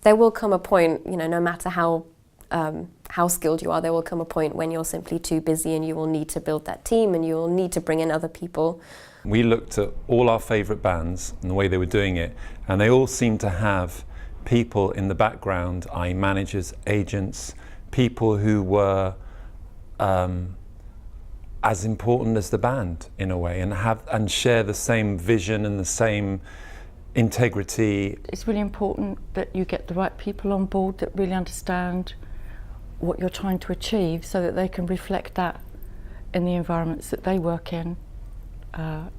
there will come a point, no matter how skilled you are, there will come a point when you're simply too busy and you will need to build that team and you will need to bring in other people. We looked at all our favourite bands and the way they were doing it, and they all seemed to have people in the background, i.e. managers, agents, people who were as important as the band in a way, and share the same vision and the same integrity. It's really important that you get the right people on board that really understand what you're trying to achieve, so that they can reflect that in the environments that they work in.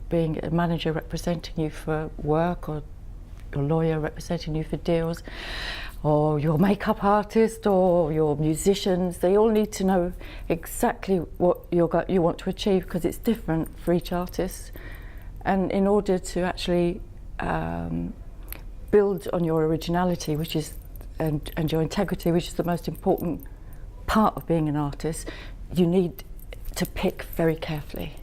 Being a manager representing you for work, or your lawyer representing you for deals, or your makeup artist or your musicians, they all need to know exactly what you want to achieve, because it's different for each artist. And in order to actually build on your originality, which is and your integrity, which is the most important part of being an artist, you need to pick very carefully.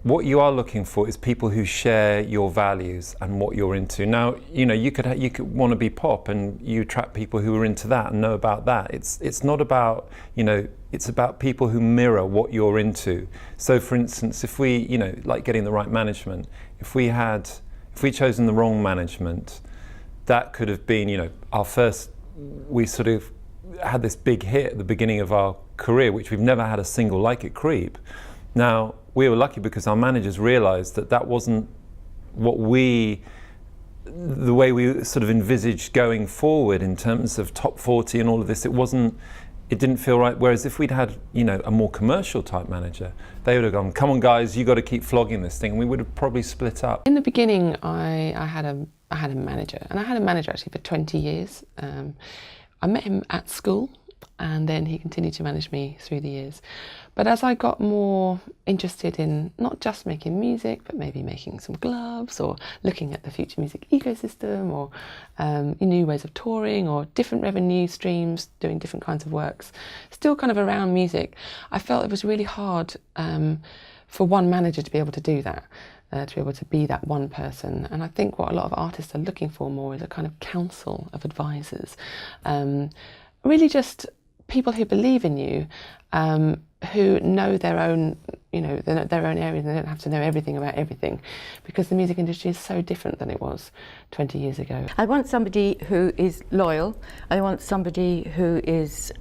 What you are looking for is people who share your values and what you're into. Now, you could want to be pop, and you attract people who are into that and know about that. It's not about, it's about people who mirror what you're into. So, for instance, if we, like getting the right management, if we chosen the wrong management, that could have been, we sort of had this big hit at the beginning of our career, which we've never had a single like at Creep. Now, we were lucky because our managers realised that wasn't the way we sort of envisaged going forward in terms of top 40 and all of this. It didn't feel right. Whereas if we'd had, a more commercial type manager, they would have gone, come on guys, you got to keep flogging this thing, and we would have probably split up. In the beginning, I had a manager, and I had a manager actually for 20 years. I met him at school, and then he continued to manage me through the years. But as I got more interested in not just making music, but maybe making some gloves, or looking at the future music ecosystem, or new ways of touring, or different revenue streams, doing different kinds of works, still kind of around music, I felt it was really hard for one manager to be able to do that, to be able to be that one person. And I think what a lot of artists are looking for more is a kind of council of advisors, really just people who believe in you, who know their own, their own areas, and they don't have to know everything about everything, because the music industry is so different than it was 20 years ago. I want somebody who is loyal. I want somebody who is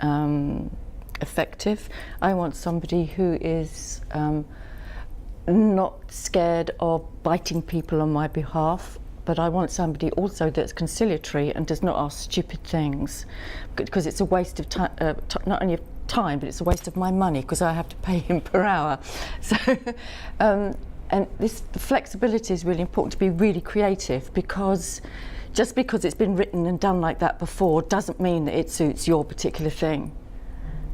effective. I want somebody who is not scared of biting people on my behalf. But I want somebody also that's conciliatory and does not ask stupid things, because it's a waste of time, not only of time, but it's a waste of my money, because I have to pay him per hour. So, and the flexibility is really important, to be really creative, because just because it's been written and done like that before doesn't mean that it suits your particular thing.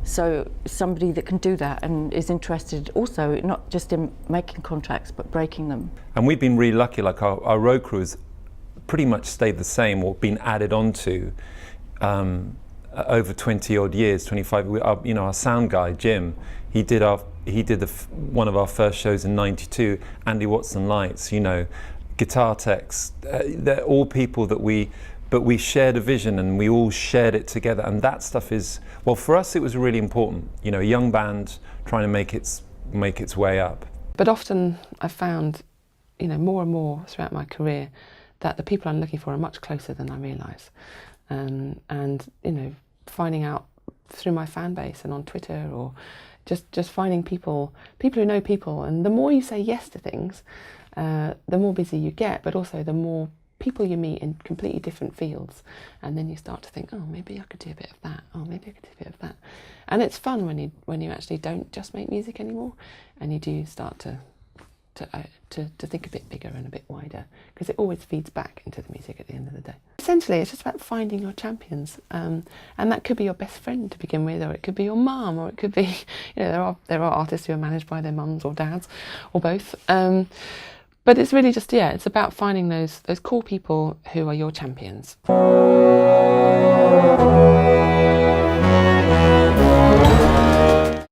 So somebody that can do that and is interested also not just in making contracts but breaking them. And we've been really lucky, like our road crew has pretty much stayed the same or been added onto over 20 odd years, 25. Our sound guy, Jim, he did one of our first shows in '92, Andy Watson Lights, guitar techs, they're all people that but we shared a vision and we all shared it together, and that stuff is, well, for us it was really important, a young band trying to make its way up. But often I've found, more and more throughout my career, that the people I'm looking for are much closer than I realise. And finding out through my fan base and on Twitter, or just finding people who know people, and the more you say yes to things, the more busy you get, but also the more people you meet in completely different fields, and then you start to think, oh, maybe I could do a bit of that, oh, maybe I could do a bit of that. And it's fun when you actually don't just make music anymore, and you do start to think a bit bigger and a bit wider, because it always feeds back into the music at the end of the day. Essentially, it's just about finding your champions, and that could be your best friend to begin with, or it could be your mum, or it could be, there are artists who are managed by their mums or dads, or both. But it's really just, it's about finding those core people who are your champions.